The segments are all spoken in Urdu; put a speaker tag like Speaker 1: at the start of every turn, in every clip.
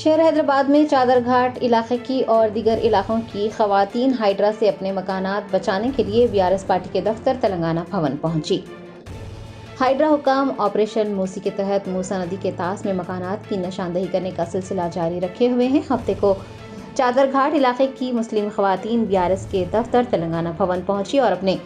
Speaker 1: شہر حیدرآباد میں چادر گھاٹ علاقے کی اور دیگر علاقوں کی خواتین ہائیڈرا سے اپنے مکانات بچانے کے لیے BRS پارٹی کے دفتر تلنگانہ بھون پہنچی۔ ہائیڈرا حکام آپریشن موسی کے تحت موسی ندی کے طاس میں مکانات کی نشاندہی کرنے کا سلسلہ جاری رکھے ہوئے ہیں۔ ہفتے کو چادر گھاٹ علاقے کی مسلم خواتین BRS کے دفتر تلنگانہ بھون پہنچی اور اپنے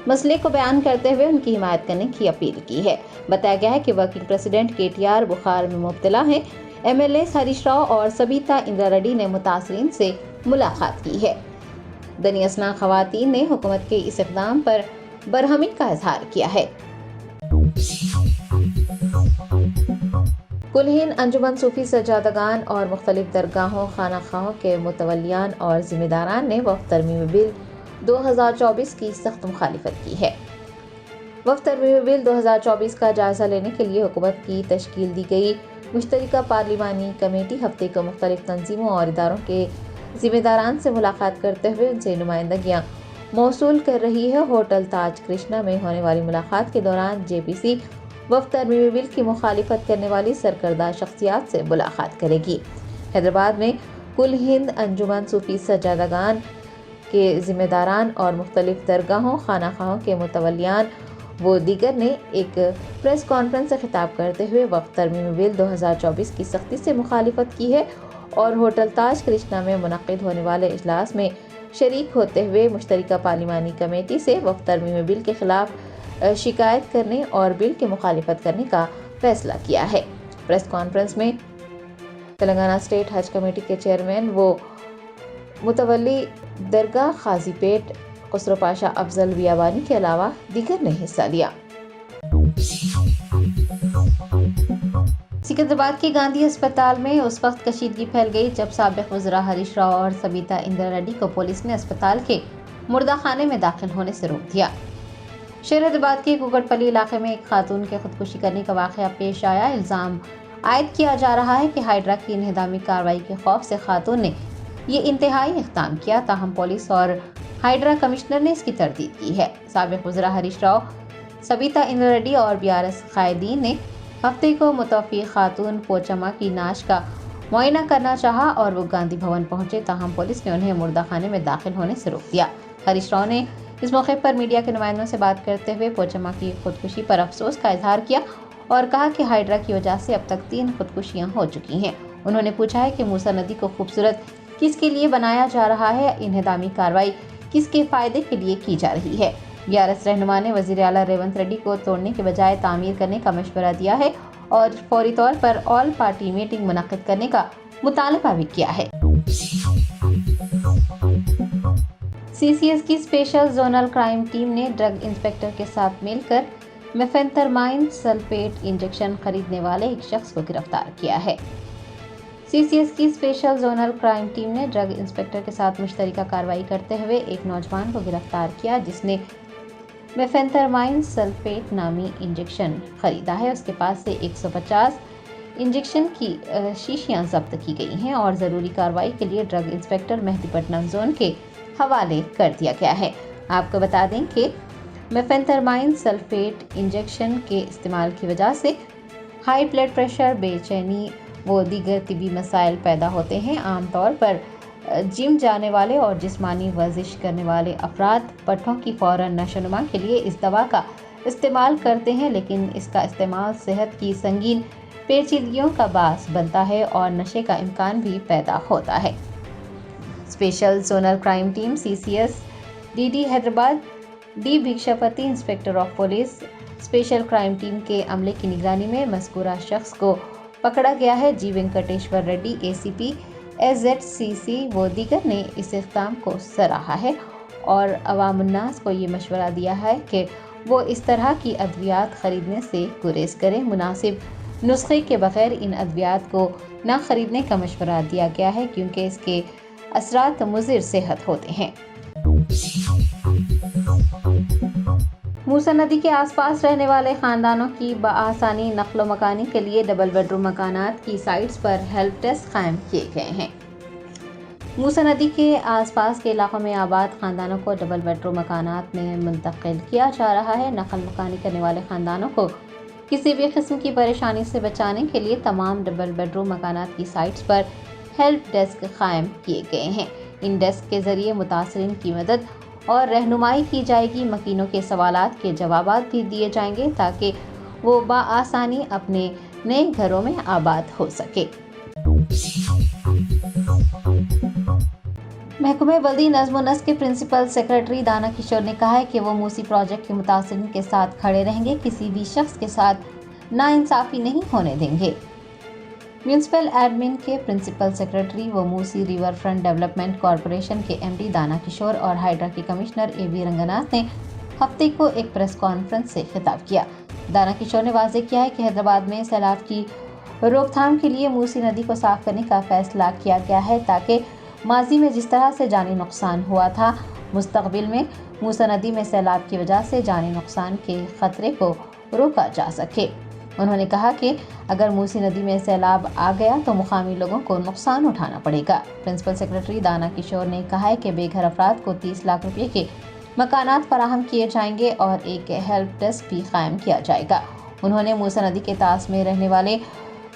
Speaker 1: مسئلے کو بیان کرتے ہوئے ان کی حمایت کرنے کی اپیل کی ہے۔ بتایا گیا ہے کہ ورکنگ پریزیڈنٹ KTR بخار میں مبتلا ہیں۔ MLAs ہریش راؤ اور سبیتا اندرا ریڈی نے متاثرین سے ملاقات کی ہے۔ دنی اسنا خواتین نے حکومت کے اس اقدام پر برہمی کا اظہار کیا ہے۔ کل ہند انجمن صوفی سجادگان اور مختلف درگاہوں خانہ خواہوں کے متولیان اور ذمہ داران نے وقف ترمیمی بل 2024 کی سخت مخالفت کی ہے۔ وقف ترمیمی بل 2024 کا جائزہ لینے کے لیے حکومت کی تشکیل دی گئی مشترکہ پارلیمانی کمیٹی ہفتے کو مختلف تنظیموں اور اداروں کے ذمہ داران سے ملاقات کرتے ہوئے ان سے نمائندگیاں موصول کر رہی ہے۔ ہوٹل تاج کرشنا میں ہونے والی ملاقات کے دوران JPC وقف ترمیمی بل کی مخالفت کرنے والی سرکردہ شخصیات سے ملاقات کرے گی۔ حیدرآباد میں کل ہند انجمن صوفی سجادگان کے ذمہ داران اور مختلف درگاہوں خانہ خواہوں کے متولیان و دیگر نے ایک پریس کانفرنس سے خطاب کرتے ہوئے وقف ترمیمی بل 2024 کی سختی سے مخالفت کی ہے اور ہوٹل تاج کرشنا میں منعقد ہونے والے اجلاس میں شریک ہوتے ہوئے مشترکہ پارلیمانی کمیٹی سے وقف ترمیمی بل کے خلاف شکایت کرنے اور بل کی مخالفت کرنے کا فیصلہ کیا ہے۔ پریس کانفرنس میں تلنگانہ اسٹیٹ حج کمیٹی کے چیئرمین و متولی درگاہ قاضی پیٹ خسرو پاشا افضل بیابانی کے علاوہ دیگر نے حصہ لیا۔ سکندرآباد کے گاندھی اسپتال میں اس وقت کشیدگی پھیل گئی جب سابق وزراء ہریش راؤ اور سبیتا اندرا ریڈی کو پولیس نے اسپتال کے مردہ خانے میں داخل ہونے سے روک دیا۔ شہر حیدرآباد کے کوکٹ پلی علاقے میں ایک خاتون کے خودکشی کرنے کا واقعہ پیش آیا۔ الزام عائد کیا جا رہا ہے کہ ہائیڈرا کی انہدامی کارروائی کے خوف سے خاتون نے یہ انتہائی اقدام کیا، تاہم پولیس اور ہائیڈرا کمشنر نے اس کی تردید کی ہے۔ سابق وزراء ہریش راؤ، سبیتا اندرا ریڈی اور BRS قائدین نے ہفتے کو متوفی خاتون پوچما کی نعش کا معائنہ کرنا چاہا اور وہ گاندھی بھون پہنچے، تاہم پولیس نے انہیں مردہ خانے میں داخل ہونے سے روک دیا۔ ہریش راؤ نے اس موقع پر میڈیا کے نمائندوں سے بات کرتے ہوئے پوچما کی خودکشی پر افسوس کا اظہار کیا اور کہا کہ ہائیڈرا کی وجہ سے اب تک 3 خودکشیاں ہو چکی ہیں۔ انہوں نے پوچھا ہے کہ موسی ندی کو خوبصورت کس کے لیے بنایا جا رہا ہے، انہدامی کارروائی کس کے فائدے کے لیے کی جا رہی ہے۔ BRS رہنما نے وزیر اعلیٰ ریونت ریڈی کو توڑنے کے بجائے تعمیر کرنے کا مشورہ دیا ہے اور فوری طور پر آل پارٹی میٹنگ منعقد کرنے کا مطالبہ بھی کیا ہے۔ CCS کی اسپیشل زونل کرائم ٹیم نے ڈرگ انسپیکٹر کے ساتھ مل کر میفینتھرمائن سلفیٹ انجیکشن خریدنے والے ایک شخص کو گرفتار کیا ہے۔ CCS کی اسپیشل زونل کرائم ٹیم نے ڈرگ انسپیکٹر کے ساتھ مشترکہ کارروائی کرتے ہوئے ایک نوجوان کو گرفتار کیا جس نے میفینتھرمائن سلفیٹ نامی انجیکشن خریدا ہے۔ اس کے پاس سے 150 انجیکشن کی شیشیاں ضبط کی گئی ہیں اور ضروری کارروائی کے لیے ڈرگ انسپیکٹر مہدی پٹنم زون کے حوالے کر دیا گیا ہے۔ آپ کو بتا دیں کہ میفینتھرمائن سلفیٹ انجیکشن کے استعمال کی وجہ سے ہائی بلڈ پریشر، بے چینی و دیگر طبی مسائل پیدا ہوتے ہیں۔ عام طور پر جم جانے والے اور جسمانی ورزش کرنے والے افراد پٹھوں کی فوراً نشو و نما کے لیے اس دوا کا استعمال کرتے ہیں، لیکن اس کا استعمال صحت کی سنگین پیچیدگیوں کا باعث بنتا ہے اور نشے کا امکان بھی پیدا ہوتا ہے۔ Special zonal crime team CCS DD Hyderabad D Bhikshapathi inspector of police special crime team کے عملے کی نگرانی میں مذکورہ شخص کو پکڑا گیا ہے۔ G Venkateshwar ready ACP SZCC و دیگر نے اس اقدام کو سراہا ہے اور عوام الناس کو یہ مشورہ دیا ہے کہ وہ اس طرح کی ادویات خریدنے سے گریز کریں۔ مناسب نسخے کے بغیر ان ادویات کو نہ خریدنے کا مشورہ دیا گیا ہے کیونکہ اس کے اثرات مضر صحت ہوتے ہیں۔ موسی ندی کے آس پاس رہنے والے خاندانوں کی بآسانی نقل و مکانی کے لیے ڈبل بیڈ روم مکانات کی سائٹس پر ہیلپ ڈیسک قائم کیے گئے ہیں۔ موسی ندی کے آس پاس کے علاقوں میں آباد خاندانوں کو ڈبل بیڈ روم مکانات میں منتقل کیا جا رہا ہے۔ نقل مکانی کرنے والے خاندانوں کو کسی بھی قسم کی پریشانی سے بچانے کے لیے تمام ڈبل بیڈ روم مکانات کی سائٹس پر ہیلپ ڈیسک قائم کیے گئے ہیں۔ ان ڈیسک کے ذریعے متاثرین کی مدد اور رہنمائی کی جائے گی۔ مکینوں کے سوالات کے جوابات بھی دیے جائیں گے تاکہ وہ بآسانی اپنے نئے گھروں میں آباد ہو سکے۔ محکمہ بلدی نظم و نسق کے پرنسپل سیکرٹری دانا کشور نے کہا ہے کہ وہ موسی پروجیکٹ کے متاثرین کے ساتھ کھڑے رہیں گے، کسی بھی شخص کے ساتھ ناانصافی نہیں ہونے دیں گے۔ میونسپل ایڈمن کے پرنسپل سیکرٹری و موسی ریور فرنٹ ڈیولپمنٹ کارپوریشن کے ایم ڈی دانا کشور اور ہائیڈرا کے کمشنر اے وی رنگناتھ نے ہفتے کو ایک پریس کانفرنس سے خطاب کیا۔ دانا کشور نے واضح کیا ہے کہ حیدرآباد میں سیلاب کی روک تھام کے لیے موسی ندی کو صاف کرنے کا فیصلہ کیا گیا ہے تاکہ ماضی میں جس طرح سے جانی نقصان ہوا تھا، مستقبل میں موسی ندی میں سیلاب کی وجہ سے جانی نقصان کے خطرے کو روکا جا سکے۔ انہوں نے کہا کہ اگر موسی ندی میں سیلاب آ گیا تو مقامی لوگوں کو نقصان اٹھانا پڑے گا۔ پرنسپل سیکرٹری دانا کشور نے کہا ہے کہ بے گھر افراد کو 30 لاکھ روپے کے مکانات فراہم کیے جائیں گے اور ایک ہیلپ ڈیسک بھی قائم کیا جائے گا۔ انہوں نے موسی ندی کے طاس میں رہنے والے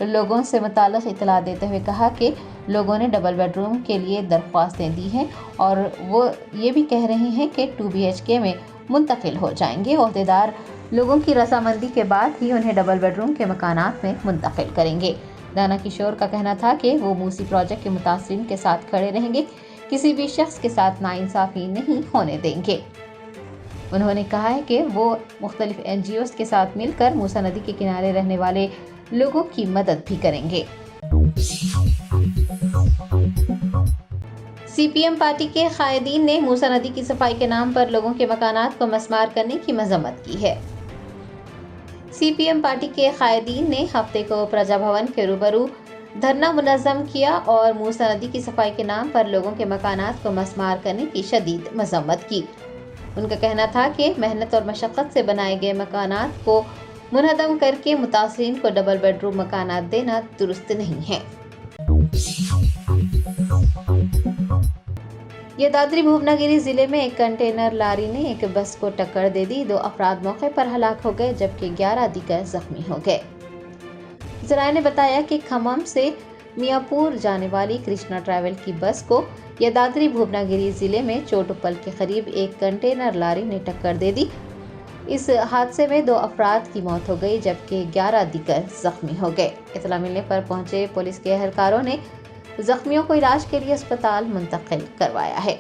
Speaker 1: لوگوں سے متعلق اطلاع دیتے ہوئے کہا کہ لوگوں نے ڈبل بیڈ روم کے لیے درخواستیں دی ہیں اور وہ یہ بھی کہہ رہے ہیں کہ 2 BHK میں منتقل ہو جائیں گے۔ عہدیدار لوگوں کی رضامندی کے بعد ہی انہیں ڈبل بیڈ روم کے مکانات میں منتقل کریں گے۔ دانا کشور کا کہنا تھا کہ وہ موسی پروجیکٹ کے متاثرین کے ساتھ کھڑے رہیں گے، کسی بھی شخص کے ساتھ ناانصافی نہیں ہونے دیں گے۔ انہوں نے کہا ہے کہ وہ مختلف NGOs کے ساتھ مل کر موسی ندی کے کنارے رہنے والے لوگوں کی مدد بھی کریں گے۔ CPM پارٹی کے قائدین نے موسی ندی کی صفائی کے نام پر لوگوں کے مکانات کو مسمار کرنے کی مذمت کی ہے۔ CPM پارٹی کے قائدین نے ہفتے کو پرجا بھون کے روبرو دھرنا منظم کیا اور موسی ندی کی صفائی کے نام پر لوگوں کے مکانات کو مسمار کرنے کی شدید مذمت کی۔ ان کا کہنا تھا کہ محنت اور مشقت سے بنائے گئے مکانات کو منہدم کر کے متاثرین کو ڈبل بیڈ روم مکانات دینا درست نہیں ہے۔ یدادری بھوونگری ضلع میں ایک کنٹینر لاری نے ایک بس کو ٹکر دے دی، 2 افراد موقع پر ہلاک ہو گئے جبکہ 11 دیگر زخمی ہو گئے۔ ذرائع نے بتایا کہ کھمم سے میاں پور جانے والی کرشنا ٹریول کی بس کو یدادری بھوونگری ضلع میں چوٹوپل کے قریب ایک کنٹینر لاری نے ٹکر دے دی۔ اس حادثے میں 2 افراد کی موت ہو گئی جبکہ 11 دیگر زخمی ہو گئے۔ اطلاع ملنے پر پہنچے پولیس کے اہلکاروں نے زخمیوں کو علاج کے لیے اسپتال منتقل کروایا ہے۔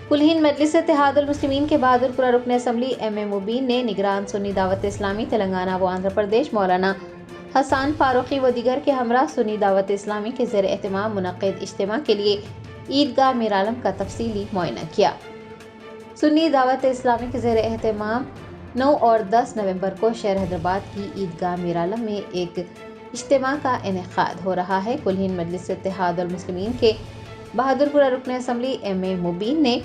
Speaker 1: کل ہند مجلس اتحاد المسلمین کے بہادر پورہ رکن اسمبلی MM مبین نے نگران سنی دعوت اسلامی تلنگانہ و آندھرا پردیش مولانا حسان فاروقی و دیگر کے ہمراہ سنی دعوت اسلامی کے زیر اہتمام منعقد اجتماع کے لیے عیدگاہ میرالم کا تفصیلی معائنہ کیا۔ سنی دعوت اسلامی کے زیر اہتمام 9 اور 10 نومبر کو شہر حیدرآباد کی عیدگاہ میرالم میں ایک اجتماع کا انعقاد ہو رہا ہے۔ کل ہند مجلس اتحاد المسلمین کے بہادر پورہ رکن اسمبلی MM مبین نے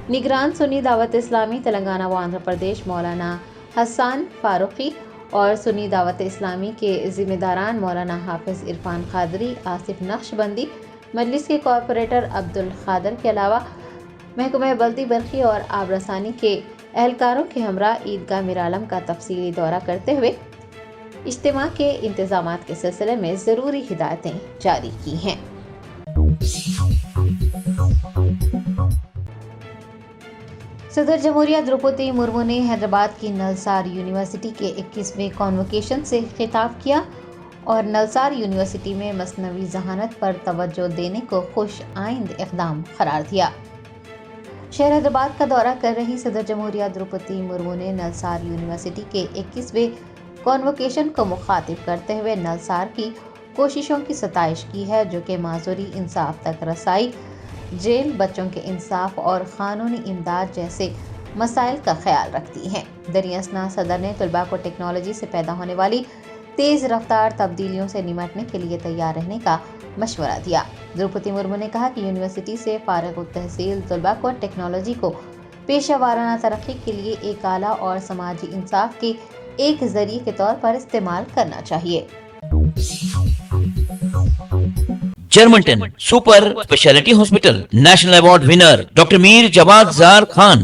Speaker 1: نگران سنی دعوت اسلامی تلنگانہ و آندھرا پردیش مولانا حسان فاروقی اور سنی دعوت اسلامی کے ذمہ داران مولانا حافظ عرفان قادری، آصف نقشبندی، مجلس کے کارپوریٹر عبدالقادر کے علاوہ محکمہ بلدی برقی اور آب رسانی کے اہلکاروں کے ہمراہ عیدگاہ میرالم کا تفصیلی دورہ کرتے ہوئے اجتماع کے انتظامات کے سلسلے میں ضروری ہدایتیں جاری کی ہیں۔ صدر جمہوریہ دروپدی مرمو نے حیدرآباد کی نلسار یونیورسٹی کے 21ویں کانوکیشن سے خطاب کیا اور نلسار یونیورسٹی میں مصنوعی ذہانت پر توجہ دینے کو خوش آئند اقدام قرار دیا۔ شہر حیدرآباد کا دورہ کر رہی صدر جمہوریہ دروپدی مرمو نے نلسار یونیورسٹی کے 21ویں کانوکیشن کو مخاطب کرتے ہوئے نلسار کی کوششوں کی ستائش کی ہے جو کہ معذوری انصاف تک رسائی، جیل، بچوں کے انصاف اور قانونی امداد جیسے مسائل کا خیال رکھتی ہیں۔ دریں اثنا صدر نے طلباء کو ٹیکنالوجی سے پیدا ہونے والی تیز رفتار تبدیلیوں سے نمٹنے کے لیے تیار رہنے کا مشورہ دیا۔ دروپدی مرمو نے کہا کہ یونیورسٹی سے فارغ التحصیل طلباء کو ٹیکنالوجی کو پیشہ ورانہ ترقی کے لیے ایک اعلیٰ اور سماجی انصاف کے ایک ذریعے کے طور پر استعمال کرنا چاہیے۔
Speaker 2: Germanten super speciality hospital national award winner doctor Mir Jawad Zar Khan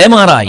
Speaker 2: MRI,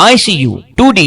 Speaker 2: ICU, 2D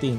Speaker 3: 3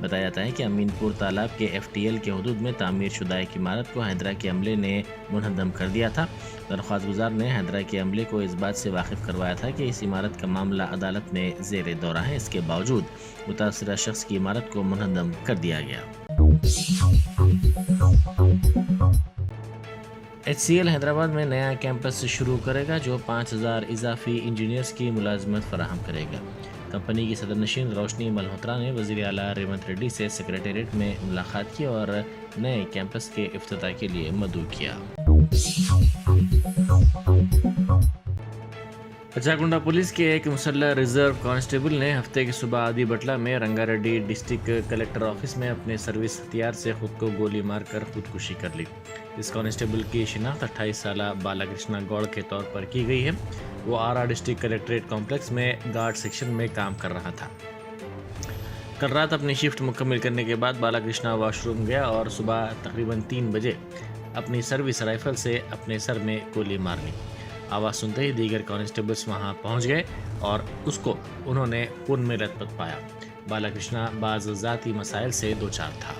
Speaker 3: بتایا جاتا ہے کہ امین پور تالاب کے FTL کے حدود میں تعمیر شدہ ایک عمارت کو حیدرہ کے عملے نے منہدم کر دیا تھا۔ درخواست گزار نے حیدرہ کے عملے کو اس بات سے واقف کروایا تھا کہ اس عمارت کا معاملہ عدالت میں زیر دورہ ہے، اس کے باوجود متاثرہ شخص کی عمارت کو منہدم کر دیا گیا۔ HCL حیدرآباد میں نیا کیمپس شروع کرے گا جو 5000 اضافی انجینئرز کی ملازمت فراہم کرے گا۔ کمپنی کی صدر نشین روشنی ملہوترا نے وزیر اعلیٰ ریونت ریڈی سے سیکریٹریٹ میں ملاقات کی اور نئے کیمپس کے افتتاح کے لیے مدعو کیا۔ پچاکنڈا پولیس کے ایک مسلح ریزرو کانسٹیبل نے ہفتے کی صبح آدی بٹلہ میں Ranga Reddy district collector office میں اپنے سروس ہتھیار سے خود کو گولی مار کر خودکشی کر لی۔ اس کانسٹیبل کی شناخت 28 سالہ بالا کرشنا گوڑ کے طور پر کی گئی ہے۔ وہ آرا ڈسٹرکٹ کلکٹریٹ کمپلیکس میں گارڈ سیکشن میں کام کر رہا تھا۔ کل رات اپنی شفٹ مکمل کرنے کے بعد بالا کرشنا واش روم گیا اور صبح تقریباً 3 بجے اپنی سروس رائفل سے اپنے سر میں گولی مار لی۔ آواز سنتے ہی دیگر کانسٹیبلز وہاں پہنچ گئے اور اس کو انہوں نے خون میں لت پت پایا۔ بالا کرشنا بعض ذاتی مسائل سے دوچار تھا۔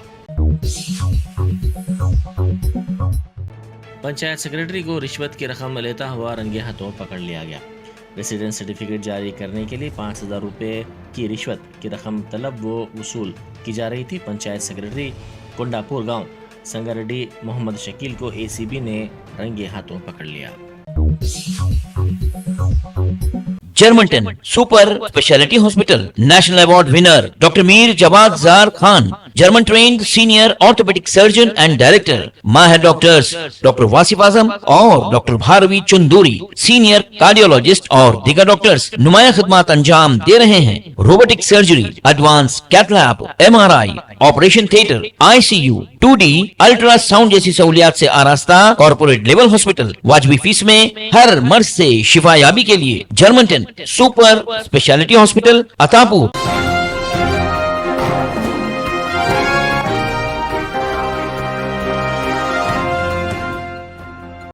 Speaker 3: پنچایت سیکرٹری کو رشوت کی رقم لیتا ہوا رنگے ہاتھوں پکڑ لیا گیا۔ ریسیڈنس سرٹیفکیٹ جاری کرنے کے لیے 5000 روپے کی رشوت کی رقم طلب و وصول کی جا رہی تھی۔ پنچایت سیکرٹری کنڈاپور گاؤں سنگاریڈی محمد شکیل کو ACB نے رنگے ہاتھوں پکڑ لیا۔
Speaker 2: Germanten super speciality hospital national award winner doctor Mir Jawad Zar Khan, German trained senior orthopaedic surgeon and director, ماہر ڈاکٹرز ڈاکٹر واصف اعظم اور doctor Bharavi Chanduri, senior cardiologist اور دیگر ڈاکٹرز نمایاں خدمات انجام دے رہے ہیں۔ Robotic surgery, advance cath lab, MRI، operation theatre, ICU، 2D ultrasound جیسی سہولیات سے آراستہ کارپوریٹ لیول ہاسپٹل، واجبی فیس میں ہر مرض سے شفا یابی کے لیے جرمنٹن سپر اسپیشلٹی ہاسپٹل عطا پور۔